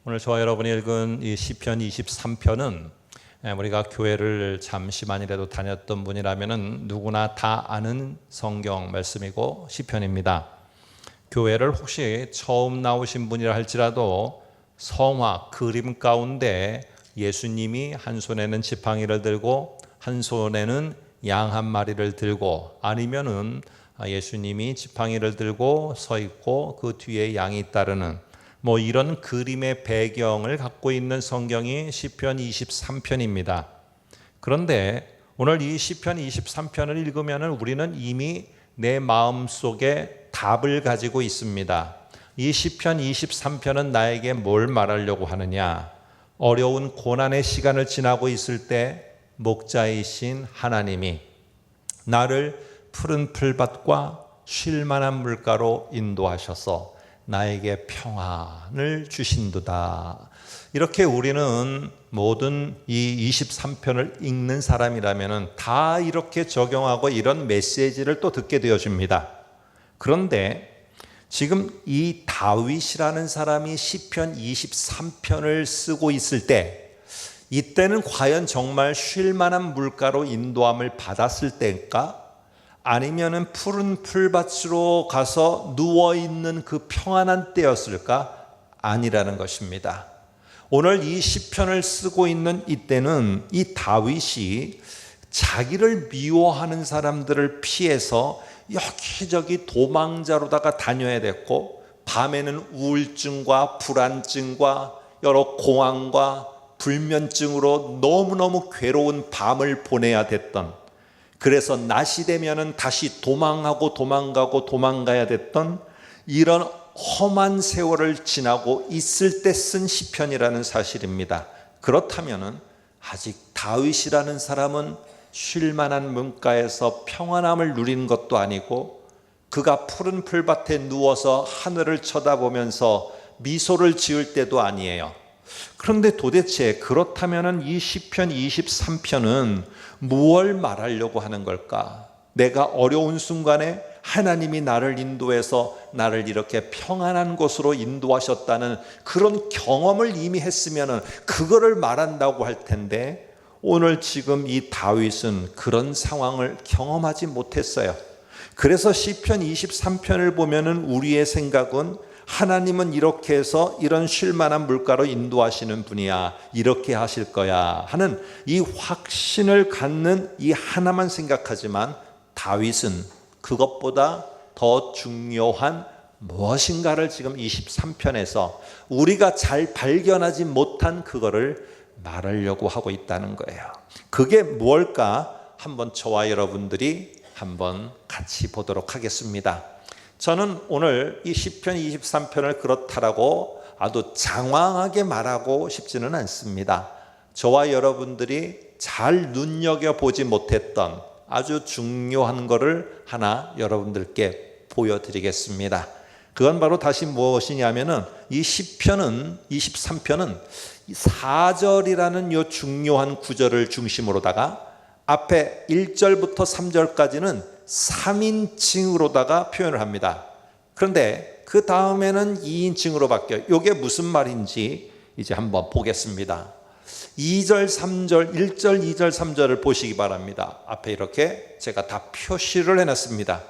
오늘 저와 여러분이 읽은 이 시편 23편은 우리가 교회를 잠시만이라도 다녔던 분이라면 누구나 다 아는 성경 말씀이고 시편입니다. 교회를 혹시 처음 나오신 분이라 할지라도 성화, 그림 가운데 예수님이 한 손에는 지팡이를 들고 한 손에는 양 한 마리를 들고, 아니면은 예수님이 지팡이를 들고 서 있고 그 뒤에 양이 따르는 이런 그림의 배경을 갖고 있는 성경이 시편 23편입니다. 그런데 오늘 이 시편 23편을 읽으면 우리는 이미 내 마음속에 답을 가지고 있습니다. 이 시편 23편은 나에게 뭘 말하려고 하느냐? 어려운 고난의 시간을 지나고 있을 때 목자이신 하나님이 나를 푸른 풀밭과 쉴 만한 물가로 인도하셔서 나에게 평안을 주신도다. 이렇게 우리는 모든 이 23편을 읽는 사람이라면 다 이렇게 적용하고 이런 메시지를 또 듣게 되어집니다. 그런데 지금 이 다윗이라는 사람이 시편 23편을 쓰고 있을 때, 이때는 과연 정말 쉴 만한 물가로 인도함을 받았을 때일까? 아니면은 푸른 풀밭으로 가서 누워있는 그 평안한 때였을까? 아니라는 것입니다. 오늘 이 시편을 쓰고 있는 이때는 이 다윗이 자기를 미워하는 사람들을 피해서 여기저기 도망자로다가 다녀야 됐고, 밤에는 우울증과 불안증과 여러 공황과 불면증으로 너무너무 괴로운 밤을 보내야 됐던, 그래서 낮이 되면은 다시 도망가야 됐던 이런 험한 세월을 지나고 있을 때 쓴 시편이라는 사실입니다. 그렇다면은 아직 다윗이라는 사람은 쉴 만한 문가에서 평안함을 누린 것도 아니고, 그가 푸른 풀밭에 누워서 하늘을 쳐다보면서 미소를 지을 때도 아니에요. 그런데 도대체 그렇다면은 이 시편 23편은 무엇을 말하려고 하는 걸까? 내가 어려운 순간에 하나님이 나를 인도해서 나를 이렇게 평안한 곳으로 인도하셨다는 그런 경험을 이미 했으면은 그거를 말한다고 할 텐데, 오늘 지금 이 다윗은 그런 상황을 경험하지 못했어요. 그래서 시편 23편을 보면은 우리의 생각은 하나님은 이렇게 해서 이런 쉴만한 물가로 인도하시는 분이야, 이렇게 하실 거야 하는 이 확신을 갖는 이 하나만 생각하지만, 다윗은 그것보다 더 중요한 무엇인가를 지금 23편에서 우리가 잘 발견하지 못한 그거를 말하려고 하고 있다는 거예요. 그게 뭘까? 한번 저와 여러분들이 한번 같이 보도록 하겠습니다. 저는 오늘 이 시편 23편을 그렇다라고 아주 장황하게 말하고 싶지는 않습니다. 저와 여러분들이 잘 눈여겨보지 못했던 아주 중요한 것을 하나 여러분들께 보여드리겠습니다. 그건 바로 다시 무엇이냐면은 이 시편은 23편은 4절이라는 이 중요한 구절을 중심으로다가 앞에 1절부터 3절까지는 3인칭으로다가 표현을 합니다. 그런데 그 다음에는 2인칭으로 바뀌어요. 이게 무슨 말인지 이제 한번 보겠습니다. 2절, 3절, 1절, 2절, 3절을 보시기 바랍니다. 앞에 이렇게 제가 다 표시를 해놨습니다.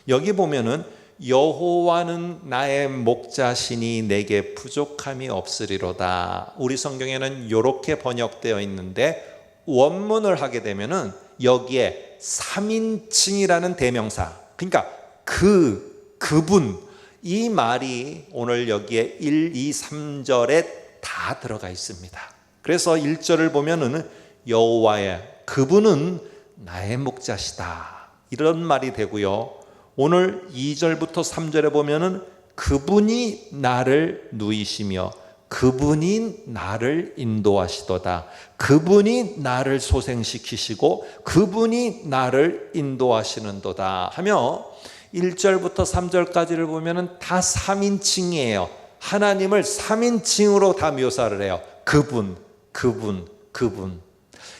여기 보면은 여호와는 나의 목자시니 내게 부족함이 없으리로다. 우리 성경에는 이렇게 번역되어 있는데, 원문을 하게 되면은 여기에 3인칭이라는 대명사, 그러니까 그분, 이 말이 오늘 여기에 1, 2, 3절에 다 들어가 있습니다. 그래서 1절을 보면은 여호와의, 그분은 나의 목자시다, 이런 말이 되고요. 오늘 2절부터 3절에 보면은 그분이 나를 누이시며 그분이 나를 인도하시도다, 그분이 나를 소생시키시고 그분이 나를 인도하시는도다 하며 1절부터 3절까지를 보면은 다 3인칭이에요. 하나님을 3인칭으로 다 묘사를 해요. 그분.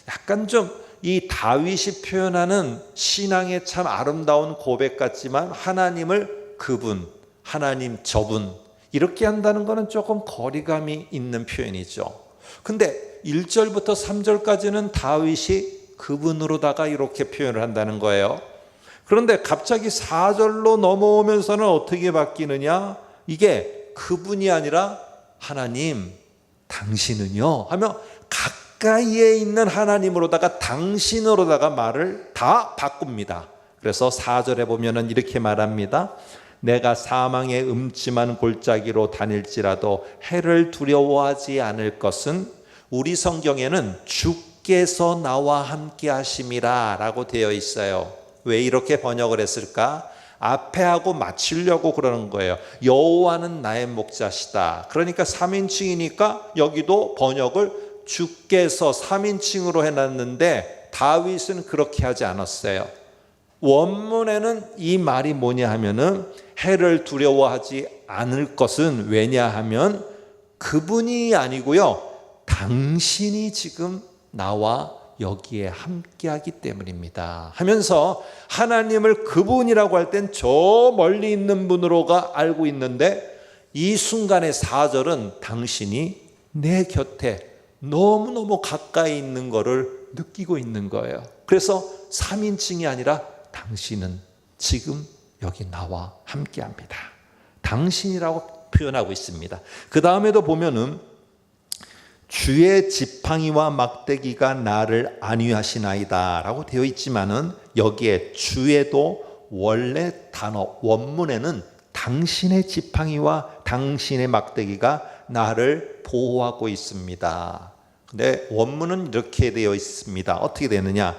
약간 좀 이 다윗이 표현하는 신앙의 참 아름다운 고백 같지만, 하나님을 그분, 하나님 저분, 이렇게 한다는 것은 조금 거리감이 있는 표현이죠. 근데 1절부터 3절까지는 다윗이 그분으로다가 이렇게 표현을 한다는 거예요. 그런데 갑자기 4절로 넘어오면서는 어떻게 바뀌느냐? 이게 그분이 아니라 하나님, 당신은요? 하며 가까이에 있는 하나님으로다가 당신으로다가 말을 다 바꿉니다. 그래서 4절에 보면은 이렇게 말합니다. 내가 사망의 음침한 골짜기로 다닐지라도 해를 두려워하지 않을 것은, 우리 성경에는 주께서 나와 함께 하심이라 라고 되어 있어요. 왜 이렇게 번역을 했을까? 앞에 하고 맞추려고 그러는 거예요. 여호와는 나의 목자시다. 그러니까 3인칭이니까 여기도 번역을 주께서 3인칭으로 해놨는데 다윗은 그렇게 하지 않았어요. 원문에는 이 말이 뭐냐 하면은 해를 두려워하지 않을 것은, 왜냐하면 그분이 아니고요, 당신이 지금 나와 여기에 함께하기 때문입니다 하면서 하나님을 그분이라고 할 땐 저 멀리 있는 분으로가 알고 있는데, 이 순간의 4절은 당신이 내 곁에 너무너무 가까이 있는 것을 느끼고 있는 거예요. 그래서 3인칭이 아니라 당신은 지금 여기 나와 함께합니다. 당신이라고 표현하고 있습니다. 그 다음에도 보면은 주의 지팡이와 막대기가 나를 안위하시나이다 라고 되어 있지만은, 여기에 주에도 원래 단어 원문에는 당신의 지팡이와 당신의 막대기가 나를 보호하고 있습니다. 근데 원문은 이렇게 되어 있습니다. 어떻게 되느냐?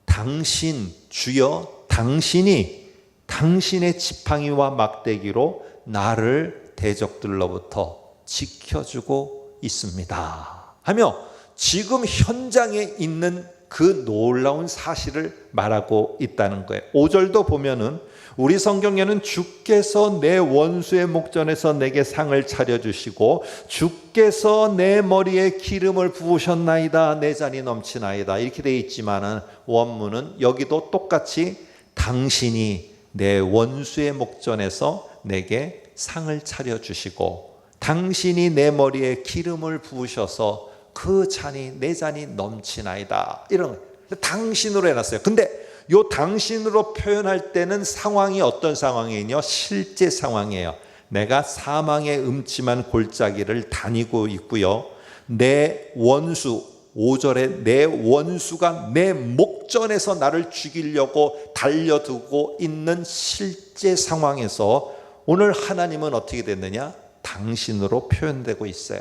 당신, 주여 당신이 당신의 지팡이와 막대기로 나를 대적들로부터 지켜주고 있습니다 하며 지금 현장에 있는 그 놀라운 사실을 말하고 있다는 거예요. 5절도 보면은 우리 성경에는 주께서 내 원수의 목전에서 내게 상을 차려주시고 주께서 내 머리에 기름을 부으셨나이다, 내 잔이 넘치나이다 이렇게 되어 있지만은, 원문은 여기도 똑같이 당신이 내 원수의 목전에서 내게 상을 차려주시고 당신이 내 머리에 기름을 부으셔서 그 잔이, 내 잔이 넘치나이다, 이런 당신으로 해놨어요. 근데 요 당신으로 표현할 때는 상황이 어떤 상황이냐? 실제 상황이에요. 내가 사망의 음침한 골짜기를 다니고 있고요, 내 원수, 5절에 내 원수가 내 목전에서 나를 죽이려고 달려들고 있는 실제 상황에서 오늘 하나님은 어떻게 됐느냐? 당신으로 표현되고 있어요.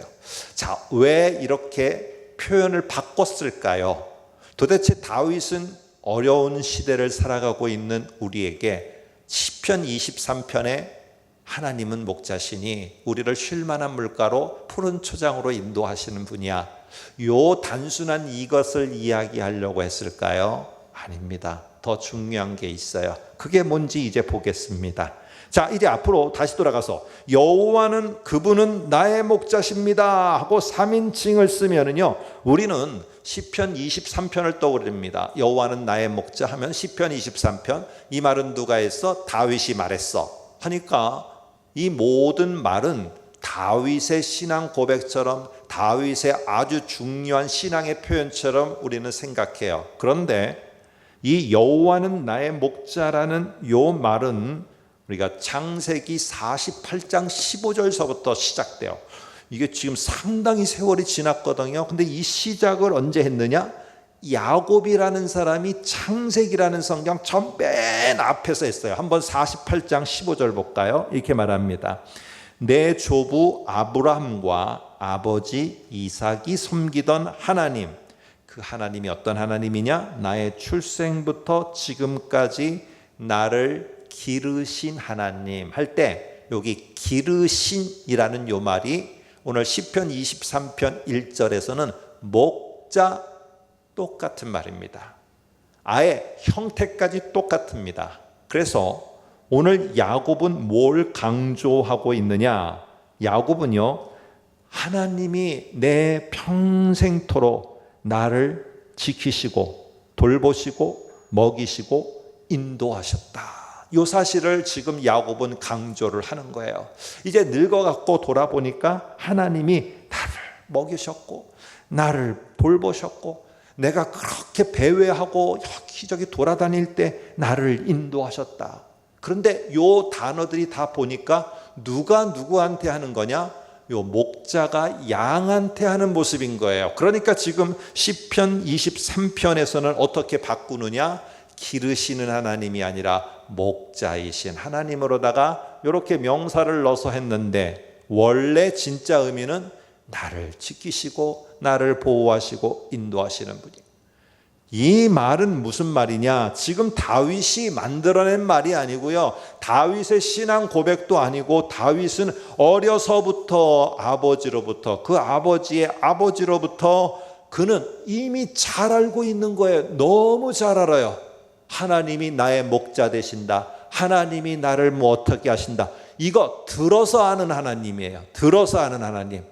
자, 왜 이렇게 표현을 바꿨을까요? 도대체 다윗은 어려운 시대를 살아가고 있는 우리에게 시편 23편에 하나님은 목자시니 우리를 쉴만한 물가로 푸른 초장으로 인도하시는 분이야, 요 단순한 이것을 이야기하려고 했을까요? 아닙니다. 더 중요한 게 있어요. 그게 뭔지 이제 보겠습니다. 자, 이제 앞으로 다시 돌아가서 여호와는 그분은 나의 목자십니다 하고 3인칭을 쓰면은요, 우리는 시편 23편을 떠올립니다. 여호와는 나의 목자 하면 시편 23편, 이 말은 누가 했어? 다윗이 말했어 하니까 이 모든 말은 다윗의 신앙 고백처럼, 다윗의 아주 중요한 신앙의 표현처럼 우리는 생각해요. 그런데 이 여호와는 나의 목자라는 요 말은 우리가 창세기 48장 15절서부터 시작돼요. 이게 지금 상당히 세월이 지났거든요. 근데 이 시작을 언제 했느냐? 야곱이라는 사람이 창세기라는 성경 맨 앞에서 했어요. 한번 48장 15절 볼까요? 이렇게 말합니다. 내 조부 아브라함과 아버지 이삭이 섬기던 하나님, 그 하나님이 어떤 하나님이냐? 나의 출생부터 지금까지 나를 기르신 하나님 할 때, 여기 기르신이라는 요 말이 오늘 시편 23편 1절에서는 목자, 똑같은 말입니다. 아예 형태까지 똑같습니다. 그래서 오늘 야곱은 뭘 강조하고 있느냐? 야곱은요, 하나님이 내 평생토록 나를 지키시고 돌보시고 먹이시고 인도하셨다, 이 사실을 지금 야곱은 강조를 하는 거예요. 이제 늙어갖고 돌아보니까 하나님이 나를 먹이셨고 나를 돌보셨고 내가 그렇게 배회하고 여기저기 돌아다닐 때 나를 인도하셨다. 그런데 요 단어들이 다 보니까 누가 누구한테 하는 거냐? 요 목자가 양한테 하는 모습인 거예요. 그러니까 지금 시편 23편에서는 어떻게 바꾸느냐? 기르시는 하나님이 아니라 목자이신 하나님으로다가 이렇게 명사를 넣어서 했는데, 원래 진짜 의미는 나를 지키시고 나를 보호하시고 인도하시는 분이. 이 말은 무슨 말이냐? 지금 다윗이 만들어낸 말이 아니고요, 다윗의 신앙 고백도 아니고, 다윗은 어려서부터 아버지로부터, 그 아버지의 아버지로부터 그는 이미 잘 알고 있는 거예요. 너무 잘 알아요. 하나님이 나의 목자 되신다, 하나님이 나를 뭐 어떻게 하신다, 이거 들어서 아는 하나님이에요. 들어서 아는 하나님.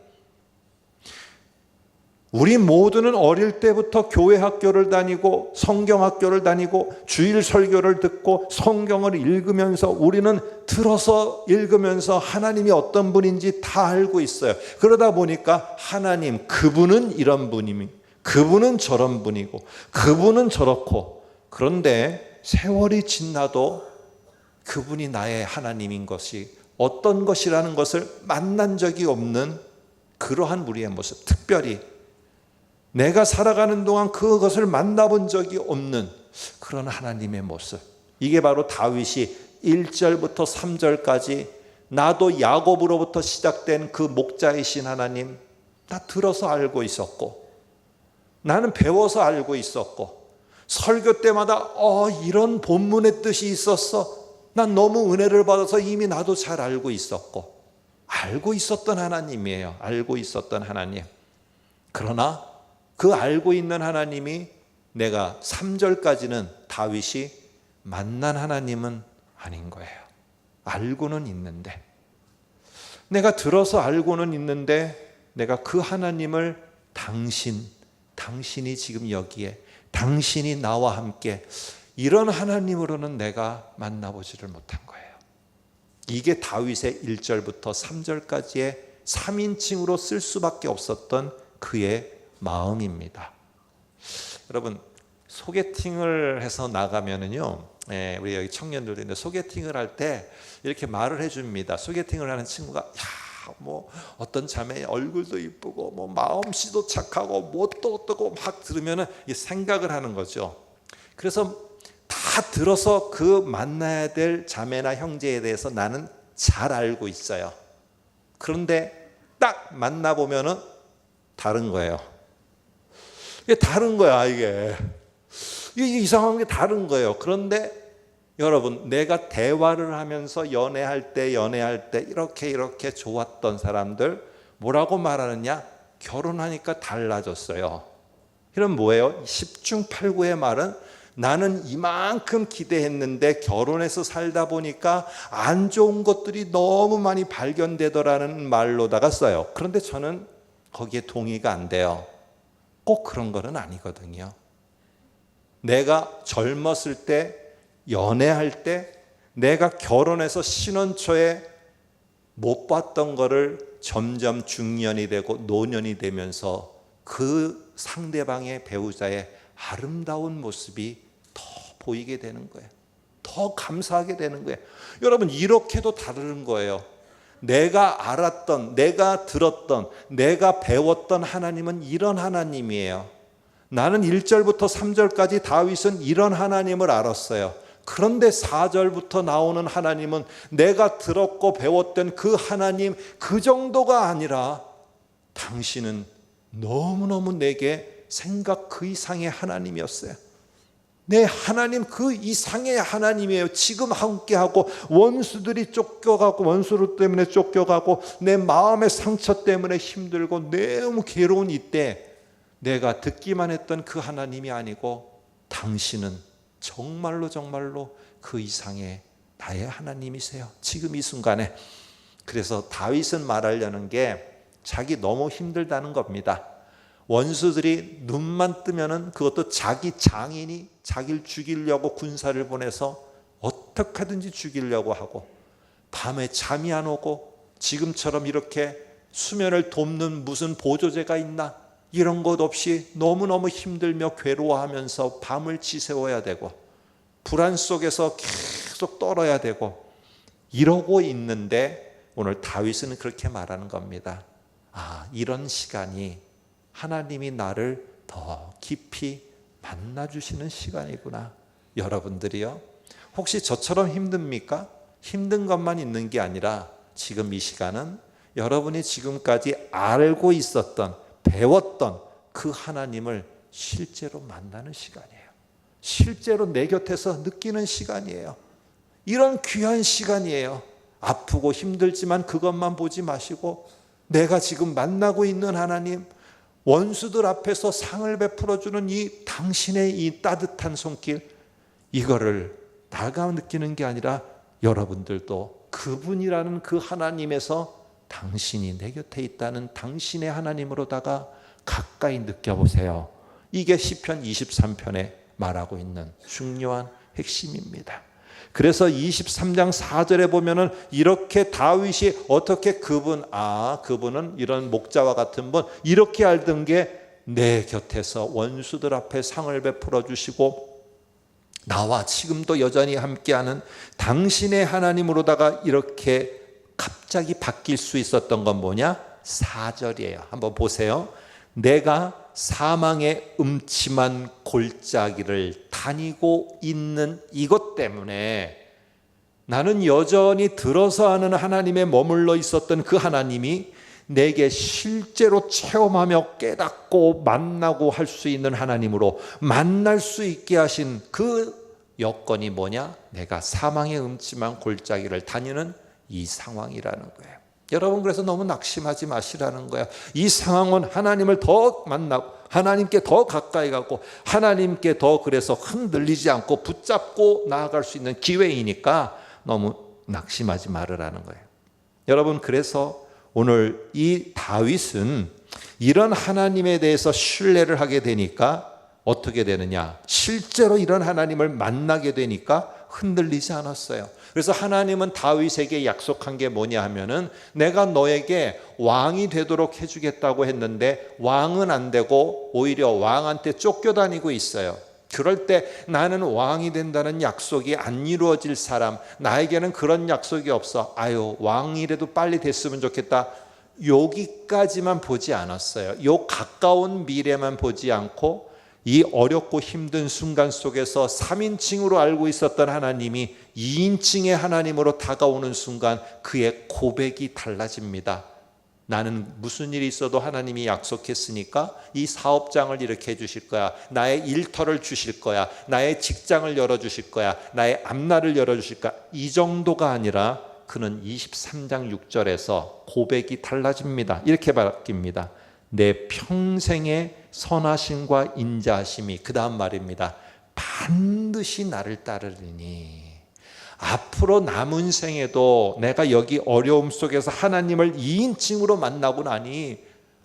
우리 모두는 어릴 때부터 교회 학교를 다니고 성경 학교를 다니고 주일 설교를 듣고 성경을 읽으면서 우리는 들어서 읽으면서 하나님이 어떤 분인지 다 알고 있어요. 그러다 보니까 하나님, 그분은 이런 분이고 그분은 저런 분이고 그분은 저렇고, 그런데 세월이 지나도 그분이 나의 하나님인 것이 어떤 것이라는 것을 만난 적이 없는 그러한 우리의 모습, 특별히 내가 살아가는 동안 그것을 만나본 적이 없는 그런 하나님의 모습, 이게 바로 다윗이 1절부터 3절까지 나도 야곱으로부터 시작된 그 목자이신 하나님, 나 들어서 알고 있었고 나는 배워서 알고 있었고, 설교 때마다 이런 본문의 뜻이 있었어, 난 너무 은혜를 받아서 이미 나도 잘 알고 있었고, 알고 있었던 하나님이에요. 알고 있었던 하나님. 그러나 그 알고 있는 하나님이 내가 3절까지는 다윗이 만난 하나님은 아닌 거예요. 알고는 있는데, 내가 들어서 알고는 있는데 내가 그 하나님을 당신이 지금 여기에, 당신이 나와 함께, 이런 하나님으로는 내가 만나보지를 못한 거예요. 이게 다윗의 1절부터 3절까지의 3인칭으로 쓸 수밖에 없었던 그의 마음입니다. 여러분, 소개팅을 해서 나가면은요, 우리 여기 청년들도 있는데 소개팅을 할 때 이렇게 말을 해줍니다. 소개팅을 하는 친구가 뭐 어떤 자매의 얼굴도 이쁘고 뭐 마음씨도 착하고 뭐 또 어떠고 막 들으면은 생각을 하는 거죠. 그래서 다 들어서 그 만나야 될 자매나 형제에 대해서 나는 잘 알고 있어요. 그런데 딱 만나보면은 다른 거예요. 이게 다른 거야. 이게 이상한 게 다른 거예요. 그런데 여러분, 내가 대화를 하면서 연애할 때 이렇게 좋았던 사람들 뭐라고 말하느냐? 결혼하니까 달라졌어요. 이런 뭐예요? 10중 8구의 말은 나는 이만큼 기대했는데 결혼해서 살다 보니까 안 좋은 것들이 너무 많이 발견되더라는 말로다가 써요. 그런데 저는 거기에 동의가 안 돼요. 꼭 그런 거는 아니거든요. 내가 젊었을 때, 연애할 때, 내가 결혼해서 신혼초에 못 봤던 거를 점점 중년이 되고 노년이 되면서 그 상대방의 배우자의 아름다운 모습이 더 보이게 되는 거예요. 더 감사하게 되는 거예요. 여러분, 이렇게도 다른 거예요. 내가 알았던, 내가 들었던, 내가 배웠던 하나님은 이런 하나님이에요. 나는 1절부터 3절까지 다윗은 이런 하나님을 알았어요. 그런데 4절부터 나오는 하나님은 내가 들었고 배웠던 그 하나님, 그 정도가 아니라 당신은 너무너무 내게 생각 그 이상의 하나님이었어요. 내 하나님 그 이상의 하나님이에요. 지금 함께하고 원수들이 쫓겨가고, 원수 때문에 쫓겨가고, 내 마음의 상처 때문에 힘들고 너무 괴로운 이때 내가 듣기만 했던 그 하나님이 아니고 당신은 정말로 그 이상의 나의 하나님이세요. 지금 이 순간에. 그래서 다윗은 말하려는 게 자기 너무 힘들다는 겁니다. 원수들이 눈만 뜨면은 그것도 자기 장인이 자기를 죽이려고 군사를 보내서 어떻게 하든지 죽이려고 하고 밤에 잠이 안 오고 지금처럼 이렇게 수면을 돕는 무슨 보조제가 있나 이런 것 없이 너무너무 힘들며 괴로워하면서 밤을 지새워야 되고 불안 속에서 계속 떨어야 되고 이러고 있는데 오늘 다윗은 그렇게 말하는 겁니다. 이런 시간이 하나님이 나를 더 깊이 만나주시는 시간이구나. 여러분들이요, 혹시 저처럼 힘듭니까? 힘든 것만 있는 게 아니라 지금 이 시간은 여러분이 지금까지 알고 있었던, 배웠던 그 하나님을 실제로 만나는 시간이에요. 실제로 내 곁에서 느끼는 시간이에요. 이런 귀한 시간이에요. 아프고 힘들지만 그것만 보지 마시고 내가 지금 만나고 있는 하나님, 원수들 앞에서 상을 베풀어주는 이 당신의 이 따뜻한 손길, 이거를 내가 느끼는 게 아니라 여러분들도 그분이라는 그 하나님에서 당신이 내 곁에 있다는 당신의 하나님으로다가 가까이 느껴보세요. 이게 시편 23편에 말하고 있는 중요한 핵심입니다. 그래서 23장 4절에 보면은 이렇게 다윗이 어떻게 그분은 이런 목자와 같은 분, 이렇게 알던 게 내 곁에서 원수들 앞에 상을 베풀어 주시고 나와 지금도 여전히 함께하는 당신의 하나님으로다가 이렇게 갑자기 바뀔 수 있었던 건 뭐냐? 4절이에요. 한번 보세요. 내가 사망의 음침한 골짜기를 다니고 있는 이것 때문에 나는 여전히 들어서 하는 하나님에 머물러 있었던 그 하나님이 내게 실제로 체험하며 깨닫고 만나고 할 수 있는 하나님으로 만날 수 있게 하신 그 여건이 뭐냐? 내가 사망의 음침한 골짜기를 다니는 이 상황이라는 거예요. 여러분, 그래서 너무 낙심하지 마시라는 거예요. 이 상황은 하나님을 더 만나고 하나님께 더 가까이 가고 하나님께 더 그래서 흔들리지 않고 붙잡고 나아갈 수 있는 기회이니까 너무 낙심하지 말으라는 거예요. 여러분, 그래서 오늘 이 다윗은 이런 하나님에 대해서 신뢰를 하게 되니까 어떻게 되느냐? 실제로 이런 하나님을 만나게 되니까 흔들리지 않았어요. 그래서 하나님은 다윗에게 약속한 게 뭐냐 하면은 내가 너에게 왕이 되도록 해주겠다고 했는데 왕은 안 되고 오히려 왕한테 쫓겨다니고 있어요. 그럴 때 나는 왕이 된다는 약속이 안 이루어질 사람, 나에게는 그런 약속이 없어. 왕이라도 빨리 됐으면 좋겠다. 여기까지만 보지 않았어요. 요 가까운 미래만 보지 않고 이 어렵고 힘든 순간 속에서 3인칭으로 알고 있었던 하나님이 2인칭의 하나님으로 다가오는 순간 그의 고백이 달라집니다. 나는 무슨 일이 있어도 하나님이 약속했으니까 이 사업장을 이렇게 해주실 거야. 나의 일터를 주실 거야. 나의 직장을 열어주실 거야. 나의 앞날을 열어주실 거야. 이 정도가 아니라 그는 23장 6절에서 고백이 달라집니다. 이렇게 바뀝니다. 내 평생의 선하심과 인자하심이, 그 다음 말입니다. 반드시 나를 따르리니. 앞으로 남은 생에도 내가 여기 어려움 속에서 하나님을 2인칭으로 만나고 나니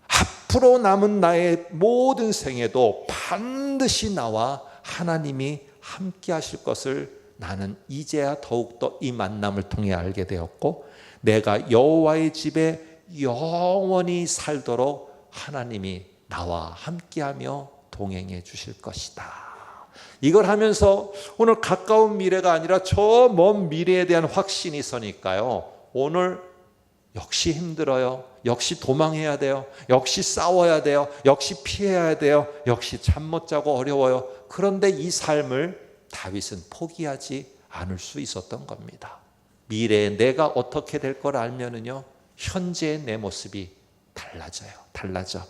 앞으로 남은 나의 모든 생에도 반드시 나와 하나님이 함께 하실 것을 나는 이제야 더욱더 이 만남을 통해 알게 되었고, 내가 여호와의 집에 영원히 살도록 하나님이 나와 함께하며 동행해 주실 것이다. 이걸 하면서 오늘 가까운 미래가 아니라 저 먼 미래에 대한 확신이 서니까요, 오늘 역시 힘들어요. 역시 도망해야 돼요. 역시 싸워야 돼요. 역시 피해야 돼요. 역시 잠 못 자고 어려워요. 그런데 이 삶을 다윗은 포기하지 않을 수 있었던 겁니다. 미래에 내가 어떻게 될 걸 알면은요, 현재의 내 모습이 달라져.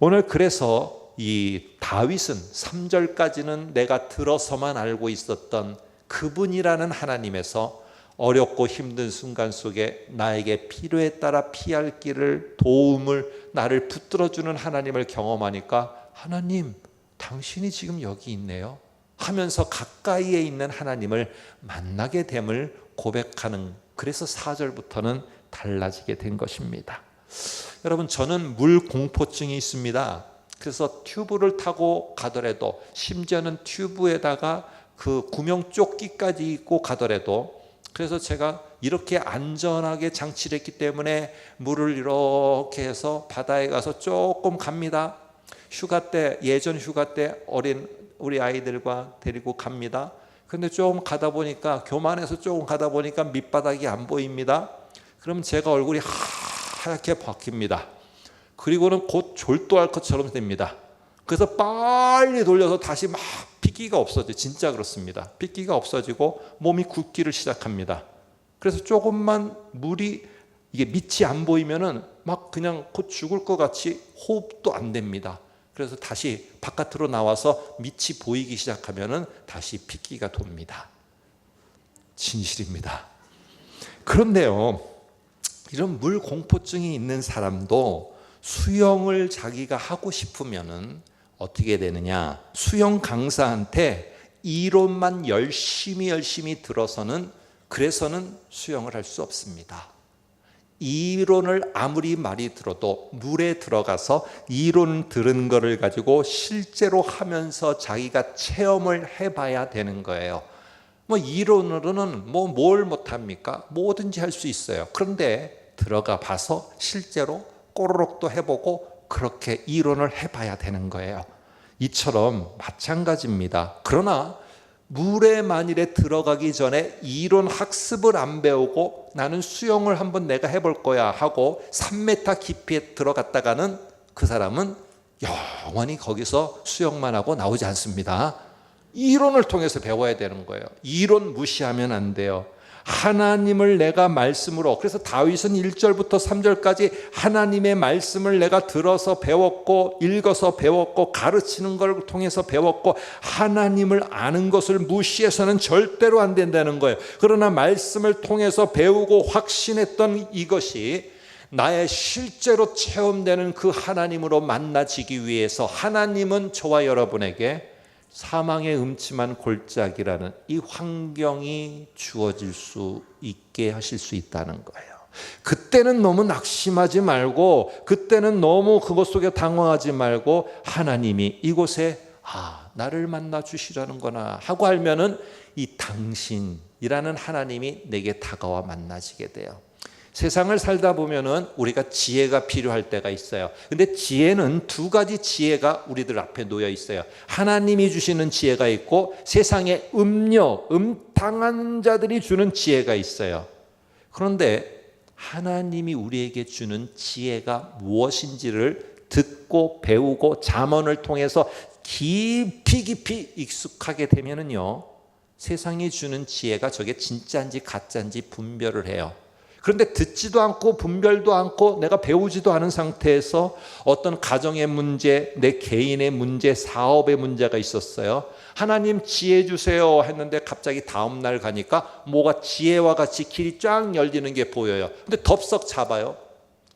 오늘 그래서 이 다윗은 3절까지는 내가 들어서만 알고 있었던 그분이라는 하나님에서 어렵고 힘든 순간 속에 나에게 필요에 따라 피할 길을, 도움을, 나를 붙들어주는 하나님을 경험하니까, 하나님 당신이 지금 여기 있네요 하면서 가까이에 있는 하나님을 만나게 됨을 고백하는, 그래서 4절부터는 달라지게 된 것입니다. 여러분, 저는 물 공포증이 있습니다. 그래서 튜브를 타고 가더라도, 심지어는 튜브에다가 그 구명조끼까지 입고 가더라도, 그래서 제가 이렇게 안전하게 장치를 했기 때문에 물을 이렇게 해서 바다에 가서 조금 갑니다. 휴가 때, 예전 휴가 때 어린 우리 아이들과 데리고 갑니다. 근데 조금 가다 보니까, 교만해서 조금 가다 보니까 밑바닥이 안 보입니다. 그럼 제가 얼굴이 하얗게 바뀝니다. 그리고는 곧 졸도할 것처럼 됩니다. 그래서 빨리 돌려서 다시 막 핏기가 없어져. 진짜 그렇습니다. 핏기가 없어지고 몸이 굳기를 시작합니다. 그래서 조금만 물이, 이게 밑이 안 보이면은 막 그냥 곧 죽을 것 같이 호흡도 안 됩니다. 그래서 다시 바깥으로 나와서 밑이 보이기 시작하면은 다시 핏기가 돕니다. 진실입니다. 그런데요, 이런 물 공포증이 있는 사람도 수영을 자기가 하고 싶으면은 어떻게 되느냐? 수영 강사한테 이론만 열심히 들어서는, 그래서는 수영을 할 수 없습니다. 이론을 아무리 많이 들어도 물에 들어가서 이론 들은 거를 가지고 실제로 하면서 자기가 체험을 해봐야 되는 거예요. 뭐 이론으로는 뭘 못합니까? 뭐든지 할 수 있어요. 그런데 들어가 봐서 실제로 꼬르륵도 해보고 그렇게 이론을 해봐야 되는 거예요. 이처럼 마찬가지입니다. 그러나 물에 만일에 들어가기 전에 이론 학습을 안 배우고 나는 수영을 한번 내가 해볼 거야 하고 3m 깊이에 들어갔다가는 그 사람은 영원히 거기서 수영만 하고 나오지 않습니다. 이론을 통해서 배워야 되는 거예요. 이론 무시하면 안 돼요. 하나님을 내가 말씀으로, 그래서 다윗은 1절부터 3절까지 하나님의 말씀을 내가 들어서 배웠고, 읽어서 배웠고, 가르치는 걸 통해서 배웠고, 하나님을 아는 것을 무시해서는 절대로 안 된다는 거예요. 그러나 말씀을 통해서 배우고 확신했던 이것이 나의 실제로 체험되는 그 하나님으로 만나지기 위해서 하나님은 저와 여러분에게 사망의 음침한 골짜기라는 이 환경이 주어질 수 있게 하실 수 있다는 거예요. 그때는 너무 낙심하지 말고, 그때는 너무 그것 속에 당황하지 말고, 하나님이 이곳에 나를 만나 주시라는구나 하고 알면은 이 당신이라는 하나님이 내게 다가와 만나지게 돼요. 세상을 살다 보면은 우리가 지혜가 필요할 때가 있어요. 근데 지혜는 두 가지 지혜가 우리들 앞에 놓여 있어요. 하나님이 주시는 지혜가 있고, 세상의 음탕한 자들이 주는 지혜가 있어요. 그런데 하나님이 우리에게 주는 지혜가 무엇인지를 듣고 배우고 잠언을 통해서 깊이 익숙하게 되면은요, 세상이 주는 지혜가 저게 진짜인지 가짜인지 분별을 해요. 그런데 듣지도 않고 분별도 않고 내가 배우지도 않은 상태에서 어떤 가정의 문제, 내 개인의 문제, 사업의 문제가 있었어요. 하나님 지혜 주세요 했는데 갑자기 다음 날 가니까 뭐가 지혜와 같이 길이 쫙 열리는 게 보여요. 근데 덥석 잡아요.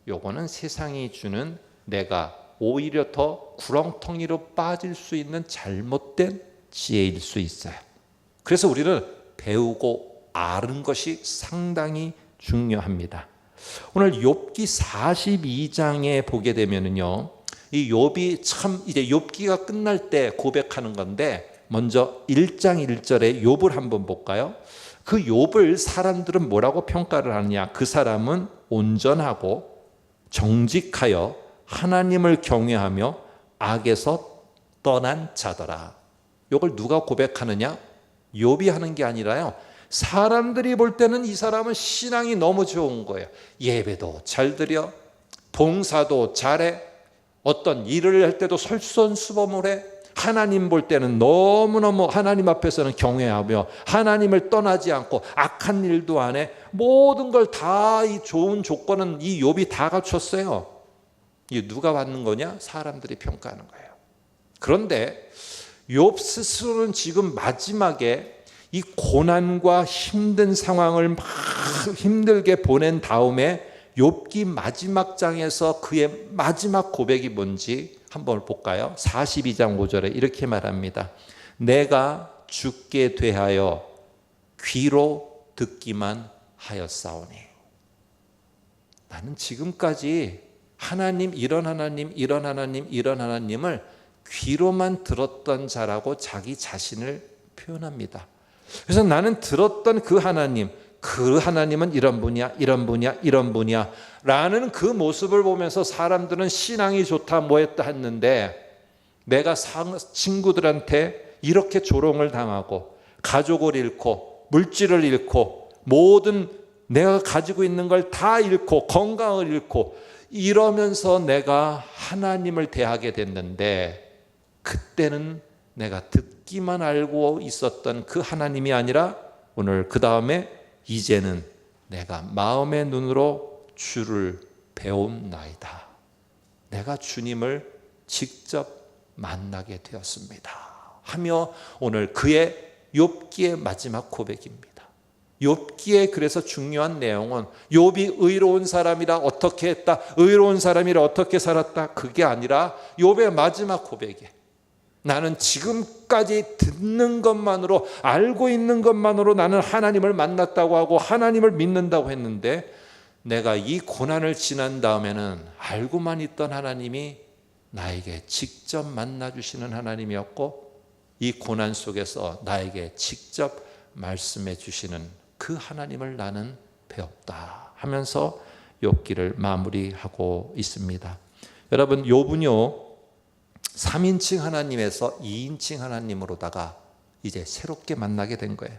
요거는 세상이 주는, 내가 오히려 더 구렁텅이로 빠질 수 있는 잘못된 지혜일 수 있어요. 그래서 우리는 배우고 아는 것이 상당히 중요합니다. 오늘 욥기 42장에 보게 되면은요, 이 욥이 참 이제 욥기가 끝날 때 고백하는 건데, 먼저 1장 1절에 욥을 한번 볼까요? 그 욥을 사람들은 뭐라고 평가를 하느냐? 그 사람은 온전하고 정직하여 하나님을 경외하며 악에서 떠난 자더라. 이걸 누가 고백하느냐? 욥이 하는 게 아니라요, 사람들이 볼 때는 이 사람은 신앙이 너무 좋은 거예요. 예배도 잘 드려, 봉사도 잘해, 어떤 일을 할 때도 솔선수범을 해. 하나님 볼 때는 너무너무 하나님 앞에서는 경외하며 하나님을 떠나지 않고 악한 일도 안 해. 모든 걸 다, 이 좋은 조건은 이 욥이 다 갖췄어요. 이게 누가 받는 거냐? 사람들이 평가하는 거예요. 그런데 욥 스스로는 지금 마지막에 이 고난과 힘든 상황을 막 힘들게 보낸 다음에 욥기 마지막 장에서 그의 마지막 고백이 뭔지 한번 볼까요? 42장 5절에 이렇게 말합니다. 내가 죽게 되하여 귀로 듣기만 하였사오니. 나는 지금까지 하나님, 이런 하나님, 이런 하나님, 이런 하나님을 귀로만 들었던 자라고 자기 자신을 표현합니다. 그래서 나는 들었던 그 하나님은 이런 분이야, 이런 분이야, 이런 분이야 라는 그 모습을 보면서 사람들은 신앙이 좋다 뭐했다 했는데, 내가 친구들한테 이렇게 조롱을 당하고 가족을 잃고 물질을 잃고 모든 내가 가지고 있는 걸 다 잃고 건강을 잃고 이러면서 내가 하나님을 대하게 됐는데, 그때는 내가 듣기만 알고 있었던 그 하나님이 아니라 오늘 그 다음에 이제는 내가 마음의 눈으로 주를 배움나이다. 내가 주님을 직접 만나게 되었습니다 하며 오늘 그의 욥기의 마지막 고백입니다. 욥기의 그래서 중요한 내용은 욥이 의로운 사람이라 어떻게 했다, 의로운 사람이라 어떻게 살았다, 그게 아니라 욥의 마지막 고백이에요. 나는 지금까지 듣는 것만으로, 알고 있는 것만으로 나는 하나님을 만났다고 하고 하나님을 믿는다고 했는데, 내가 이 고난을 지난 다음에는 알고만 있던 하나님이 나에게 직접 만나주시는 하나님이었고, 이 고난 속에서 나에게 직접 말씀해 주시는 그 하나님을 나는 배웠다 하면서 욥기를 마무리하고 있습니다. 여러분, 욥은요 3인칭 하나님에서 2인칭 하나님으로다가 이제 새롭게 만나게 된 거예요.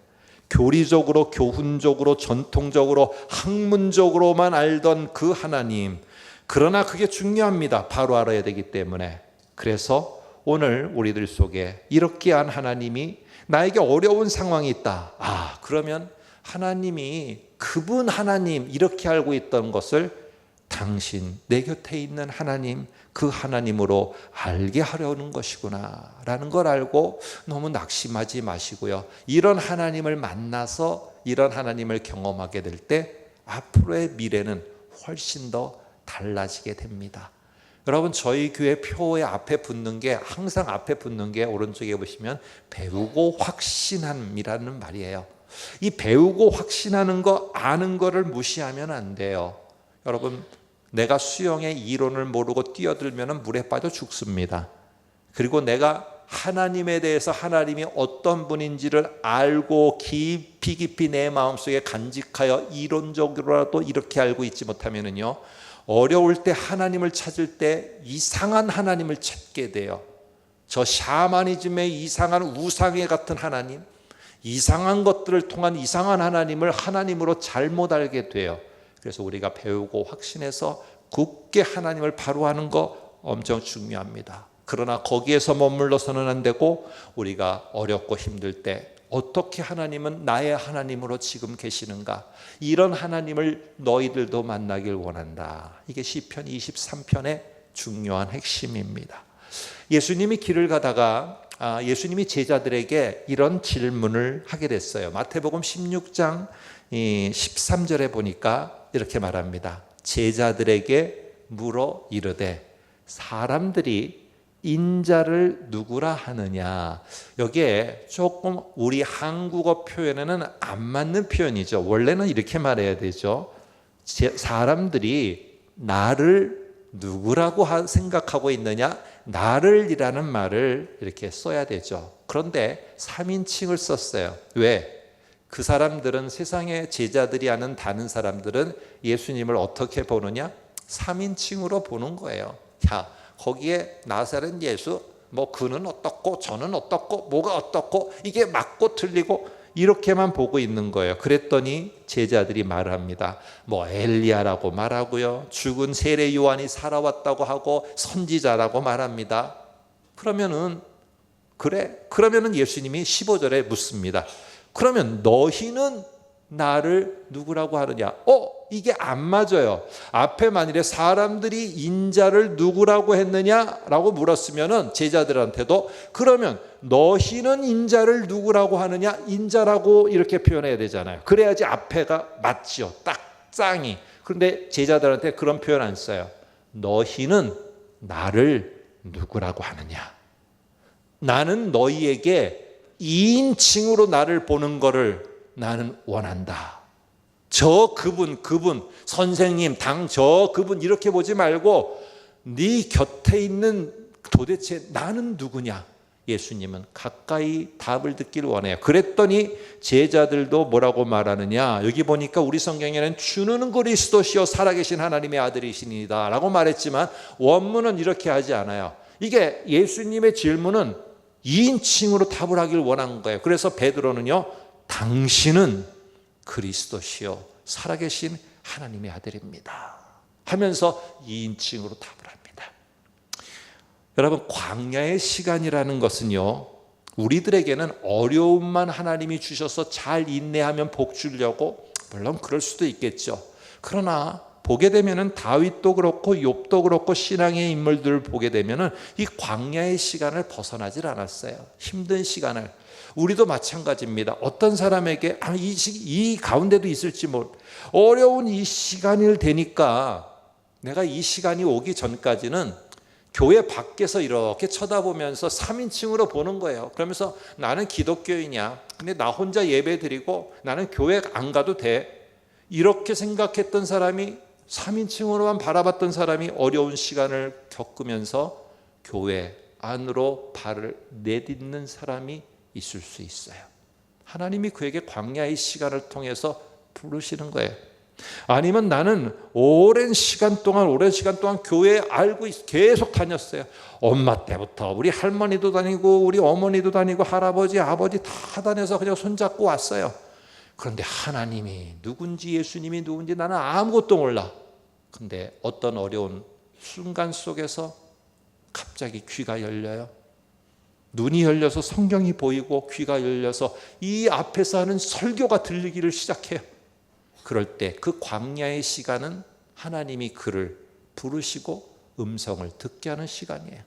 교리적으로, 교훈적으로, 전통적으로, 학문적으로만 알던 그 하나님, 그러나 그게 중요합니다. 바로 알아야 되기 때문에. 그래서 오늘 우리들 속에 이렇게 한 하나님이 나에게 어려운 상황이 있다. 그러면 하나님이 그분 하나님 이렇게 알고 있던 것을 당신 내 곁에 있는 하나님, 그 하나님으로 알게 하려는 것이구나 라는 걸 알고 너무 낙심하지 마시고요, 이런 하나님을 만나서 이런 하나님을 경험하게 될 때 앞으로의 미래는 훨씬 더 달라지게 됩니다. 여러분, 저희 교회 표에 앞에 붙는 게, 항상 앞에 붙는 게 오른쪽에 보시면 배우고 확신함이라는 말이에요. 이 배우고 확신하는 거, 아는 거를 무시하면 안 돼요. 여러분, 내가 수영의 이론을 모르고 뛰어들면 물에 빠져 죽습니다. 그리고 내가 하나님에 대해서, 하나님이 어떤 분인지를 알고 깊이 내 마음속에 간직하여 이론적으로라도 이렇게 알고 있지 못하면요, 어려울 때 하나님을 찾을 때 이상한 하나님을 찾게 돼요. 저 샤머니즘의 이상한 우상의 같은 하나님, 이상한 것들을 통한 이상한 하나님을 하나님으로 잘못 알게 돼요. 그래서 우리가 배우고 확신해서 굳게 하나님을 바로 하는 거 엄청 중요합니다. 그러나 거기에서 머물러서는 안 되고, 우리가 어렵고 힘들 때 어떻게 하나님은 나의 하나님으로 지금 계시는가, 이런 하나님을 너희들도 만나길 원한다. 이게 시편 23편의 중요한 핵심입니다. 예수님이 길을 가다가 예수님이 제자들에게 이런 질문을 하게 됐어요. 마태복음 16장 13절에 보니까 이렇게 말합니다. 제자들에게 물어 이르되 사람들이 인자를 누구라 하느냐. 여기에 조금 우리 한국어 표현에는 안 맞는 표현이죠. 원래는 이렇게 말해야 되죠. 사람들이 나를 누구라고 생각하고 있느냐, 나를이라는 말을 이렇게 써야 되죠. 그런데 3인칭을 썼어요. 왜? 그 사람들은, 세상의 제자들이 아는 다른 사람들은 예수님을 어떻게 보느냐? 3인칭으로 보는 거예요. 야, 거기에 나사렛 예수, 뭐 그는 어떻고 저는 어떻고 뭐가 어떻고 이게 맞고 틀리고 이렇게만 보고 있는 거예요. 그랬더니 제자들이 말합니다. 뭐 엘리야라고 말하고요, 죽은 세례 요한이 살아왔다고 하고 선지자라고 말합니다. 그러면은 예수님이 15절에 묻습니다. 그러면 너희는 나를 누구라고 하느냐? 이게 안 맞아요. 앞에 만일에 사람들이 인자를 누구라고 했느냐라고 물었으면은 제자들한테도, 그러면 너희는 인자를 누구라고 하느냐? 인자라고 이렇게 표현해야 되잖아요. 그래야지 앞에가 맞죠. 딱 짱이. 그런데 제자들한테 그런 표현 안 써요. 너희는 나를 누구라고 하느냐? 나는 너희에게 2인칭으로 나를 보는 거를 나는 원한다. 그분 선생님, 그분 이렇게 보지 말고 네 곁에 있는 도대체 나는 누구냐, 예수님은 가까이 답을 듣길 원해요. 그랬더니 제자들도 뭐라고 말하느냐, 여기 보니까 우리 성경에는 주는 그리스도시요 살아계신 하나님의 아들이시니다 라고 말했지만 원문은 이렇게 하지 않아요. 이게 예수님의 질문은 2인칭으로 답을 하길 원한 거예요. 그래서 베드로는요, 당신은 그리스도시요 살아계신 하나님의 아들입니다 하면서 2인칭으로 답을 합니다. 여러분, 광야의 시간이라는 것은요, 우리들에게는 어려움만 하나님이 주셔서 잘 인내하면 복 주려고, 물론 그럴 수도 있겠죠. 그러나 보게 되면은 다윗도 그렇고 욥도 그렇고 신앙의 인물들을 보게 되면은 이 광야의 시간을 벗어나질 않았어요. 힘든 시간을. 우리도 마찬가지입니다. 어떤 사람에게 이 가운데도 있을지 어려운 이 시간이 되니까 내가 이 시간이 오기 전까지는 교회 밖에서 이렇게 쳐다보면서 3인칭으로 보는 거예요. 그러면서 나는 기독교인이야. 근데 나 혼자 예배 드리고 나는 교회 안 가도 돼. 이렇게 생각했던 사람이, 3인칭으로만 바라봤던 사람이 어려운 시간을 겪으면서 교회 안으로 발을 내딛는 사람이 있을 수 있어요. 하나님이 그에게 광야의 시간을 통해서 부르시는 거예요. 아니면 나는 오랜 시간 동안 교회에 계속 다녔어요. 엄마 때부터 우리 할머니도 다니고 우리 어머니도 다니고 할아버지 아버지 다 다녀서 그냥 손잡고 왔어요. 그런데 하나님이 누군지 예수님이 누군지 나는 아무것도 몰라. 근데 어떤 어려운 순간 속에서 갑자기 귀가 열려요. 눈이 열려서 성경이 보이고 귀가 열려서 이 앞에서 하는 설교가 들리기를 시작해요. 그럴 때 그 광야의 시간은 하나님이 그를 부르시고 음성을 듣게 하는 시간이에요.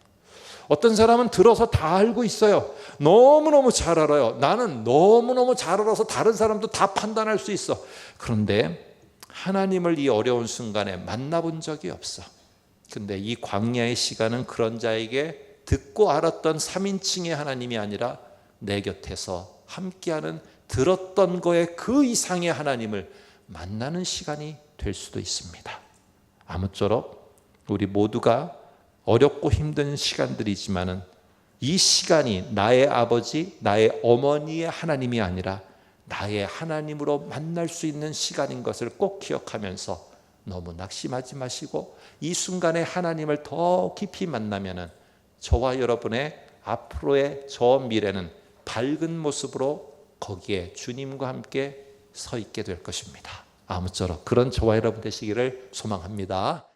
어떤 사람은 들어서 다 알고 있어요. 너무너무 잘 알아요. 나는 너무너무 잘 알아서 다른 사람도 다 판단할 수 있어. 그런데 하나님을 이 어려운 순간에 만나본 적이 없어. 근데 이 광야의 시간은 그런 자에게 듣고 알았던 3인칭의 하나님이 아니라 내 곁에서 함께하는 들었던 거에 그 이상의 하나님을 만나는 시간이 될 수도 있습니다. 아무쪼록 우리 모두가 어렵고 힘든 시간들이지만은 이 시간이 나의 아버지, 나의 어머니의 하나님이 아니라 나의 하나님으로 만날 수 있는 시간인 것을 꼭 기억하면서 너무 낙심하지 마시고 이 순간에 하나님을 더 깊이 만나면은 저와 여러분의 앞으로의 저 미래는 밝은 모습으로 거기에 주님과 함께 서 있게 될 것입니다. 아무쪼록 그런 저와 여러분 되시기를 소망합니다.